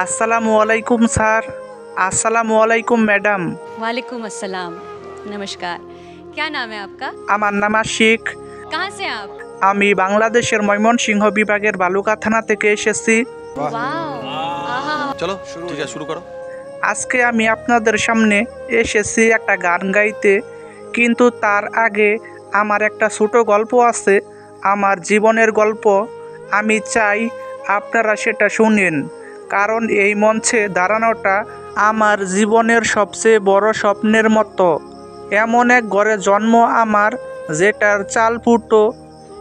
আসসালামু আলাইকুম স্যার। আসসালামু আলাইকুম ম্যাডাম। वालेकुम अस्सलाम। नमस्कार। क्या नाम है आपका? আমার নাম আশিক। कहाँ से हैं आप? আমি বাংলাদেশের ময়মনসিংহ বিভাগের বালুকা থানা থেকে এসেছি। वाओ। आहा। चलो ठीक है शुरू करो। আজকে আমি আপনাদের সামনে এসেছি একটা গান গাইতে, কিন্তু তার আগে আমার একটা ছোট গল্প আছে, আমার জীবনের গল্প। আমি চাই আপনারা সেটা শুনেন, কারণ এই মঞ্চে দাঁড়ানোটা আমার জীবনের সবচেয়ে বড় স্বপ্নের মতো। এমন এক ঘরে জন্ম আমার, যেটার চাল ফুটো,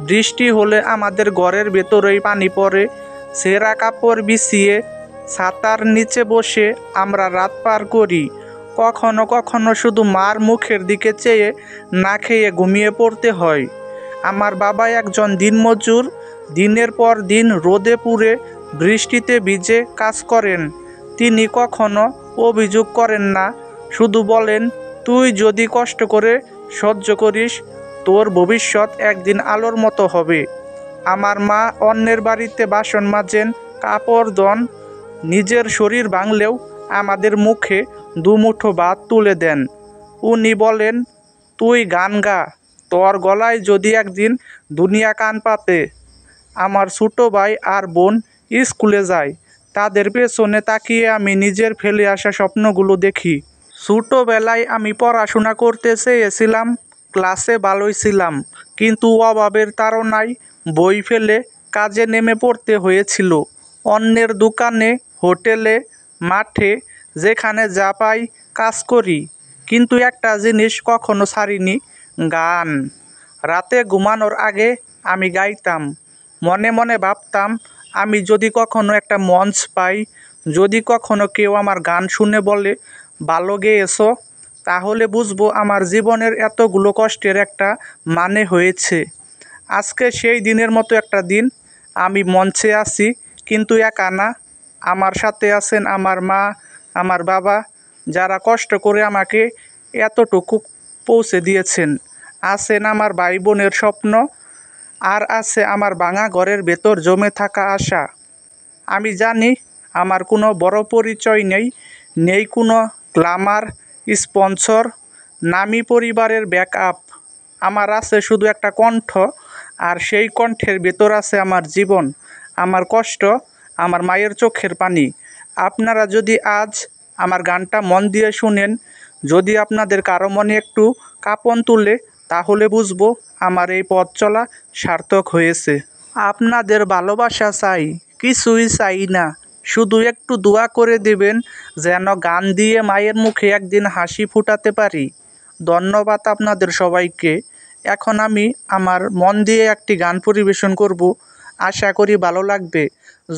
বৃষ্টি হলে আমাদের ঘরের ভেতরেই পানি পড়ে। ছেঁড়া কাপড় বিছিয়ে ছাতার নিচে বসে আমরা রাত পার করি। কখনো কখনো শুধু মার মুখের দিকে চেয়ে না খেয়ে ঘুমিয়ে পড়তে হয়। আমার বাবা একজন দিনমজুর, দিনের পর দিন রোদে পুড়ে বৃষ্টিতে ভিজে কাজ করেন। তিনি কখনো অভিযোগ করেন না, শুধু বলেন, তুই যদি কষ্ট করে সহ্য করিস, তোর ভবিষ্যৎ একদিন আলোর মতো হবে। আমার মা অন্যের বাড়িতে বাসন মাজেন, কাপড় ধোন, নিজের শরীর ভাঙলেও আমাদের মুখে দুমুঠো ভাত তুলে দেন। উনি বলেন, তুই গান গা, তোর গলায় যদি একদিন দুনিয়া কান পাতে। আমার ছোটো ভাই আর বোন স্কুলে যায়, তাদের পেছনে তাকিয়ে আমি নিজের ফেলে আসা স্বপ্নগুলো দেখি। ছোটোবেলায় আমি পড়াশোনা করতে চেয়েছিলাম, ক্লাসে ভালোই ছিলাম, কিন্তু অভাবের তাড়নায় বই ফেলে কাজে নেমে পড়তে হয়েছিল। অন্যের দোকানে, হোটেলে, মাঠে, যেখানে যা পাই কাজ করি, কিন্তু একটা জিনিস কখনো ছাড়িনি, গান। রাতে ঘুমানোর আগে আমি গাইতাম, মনে মনে ভাবতাম, আমি যদি কখনো একটা মঞ্চ পাই, যদি কখনো কেউ আমার গান শুনে বলে, ভালো গেয়েছো, তাহলে বুঝবো আমার জীবনের এতগুলো কষ্টের একটা মানে হয়েছে। আজকে সেই দিনের মতো একটা দিন। আমি মঞ্চে আছি, কিন্তু একা না। আমার সাথে আছেন আমার মা, আমার বাবা, যারা কষ্ট করে আমাকে এতটুকু পৌঁছে দিয়েছেন। আছেন আমার ভাই বোনের স্বপ্ন, আর আছে আমার ভাঙা ঘরের ভেতর জমে থাকা আশা। আমি জানি আমার কোনো বড় পরিচয় নেই, নেই কোনো গ্ল্যামার, স্পন্সর, নামী পরিবারের ব্যাকআপ। আমার আছে শুধু একটা কণ্ঠ, আর সেই কণ্ঠের ভেতর আছে আমার জীবন, আমার কষ্ট, আমার মায়ের চোখের পানি। আপনারা যদি আজ আমার গানটা মন দিয়ে শুনেন, যদি আপনাদের কারো মনে একটু কাঁপন তুলে, তাহলে বুঝবো আমার এই পথ চলা সার্থক হয়েছে। আপনাদের ভালোবাসা চাই, কিছুই চাই না, শুধু একটু দোয়া করে দেবেন যেন গান দিয়ে মায়ের মুখে একদিন হাসি ফুটাতে পারি। ধন্যবাদ আপনাদের সবাইকে। এখন আমি আমার মন দিয়ে একটি গান পরিবেশন করব, আশা করি ভালো লাগবে।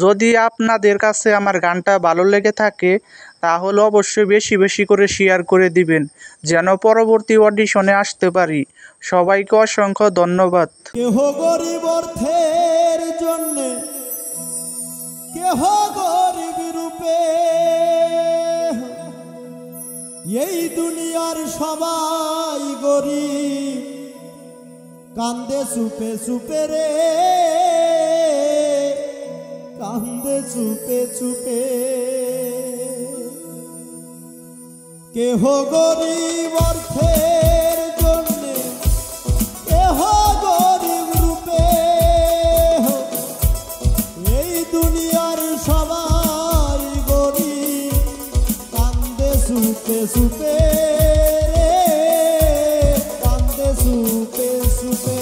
যদি আপনাদের কাছে আমার গানটা ভালো লেগে থাকে, তাহলে অবশ্যই বেশি বেশি করে শেয়ার করে দিবেন, যেন পরবর্তী অডিশনে আসতে পারি। সবাইকে অসংখ্য ধন্যবাদ। কেহ গরিব অর্থের জন্যে, কেহ গরিব রূপে, এই দুনিয়ার সবাই গরিব, কান্দে চুপে চুপে রে, কান্দে চুপে চুপে। কেহ গরিব অর্থের জন্যে, কেহ গরিব রূপে, এই দুনিয়ার সবাই গরিব, কান্দে চুপে চুপে রে, কান্দে চুপে চুপে।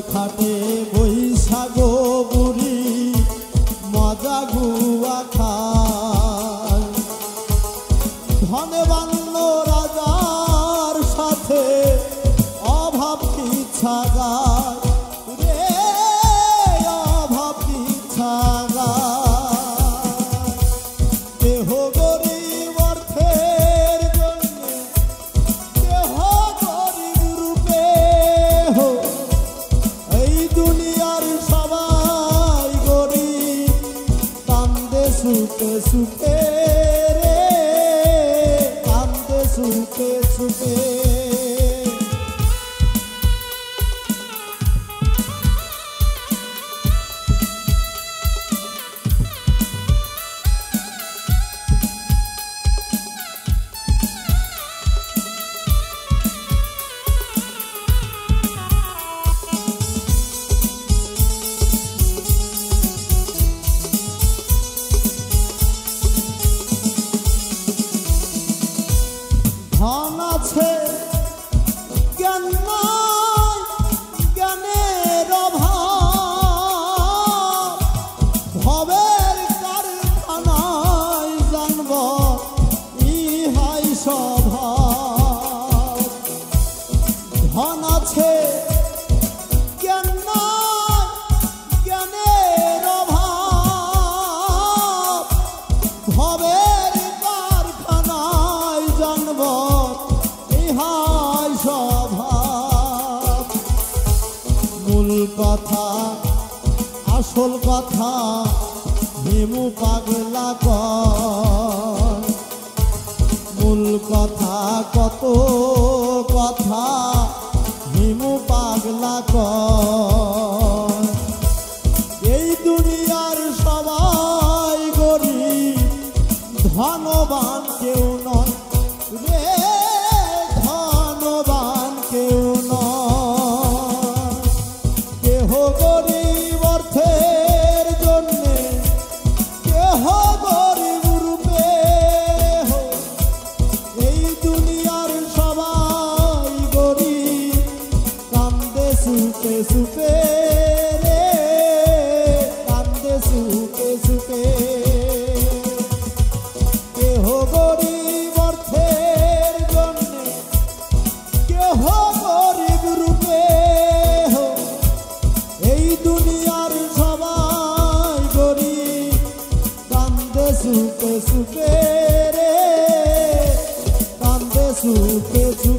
খাটে বৈশাগো বুড়ি মজা গুয়া খায় ধনে বাংল রাজার সাথে অভাব পিছা গায় রে অভাব পিছা গায় দেহ গরিব অর্থের জন্য দেহ গরিব রূপে এই দুনিয়ার সবাই গরিব কান্দে সুখে সুখে রে কান্দে সুখে সুখে ধন আছে জ্ঞান নাই জ্ঞানের অভাব ভবের কারখানায় জানব ইহাই স্বভাব ধন আছে জ্ঞান নাই জ্ঞানের অভাব ভবের কারখানায় জানব ইহাই স্বভাব মূল কথা আসল কথা হিমু পাগলা কয় মূল কথা কত কথা হিমু পাগলা কয় এই দুনিয়ার সবাই গরিব ধনবান কেউ নয় রে ধনবান কেউ নয় কেহ গরিব অর্থের জন্যে কেহ গরিব রূপে এই দুনিয়ার সবাই গরিব কান্দে সুখে সুখে রে কান্দে সুখে সুখে কেহ গরিব অর্থের জন্যে কেহ গরিব রূপে এই দুনিয়ার সবাই গরিব কান্দে সুখে সুখে রে কান্দে সুখে সুখে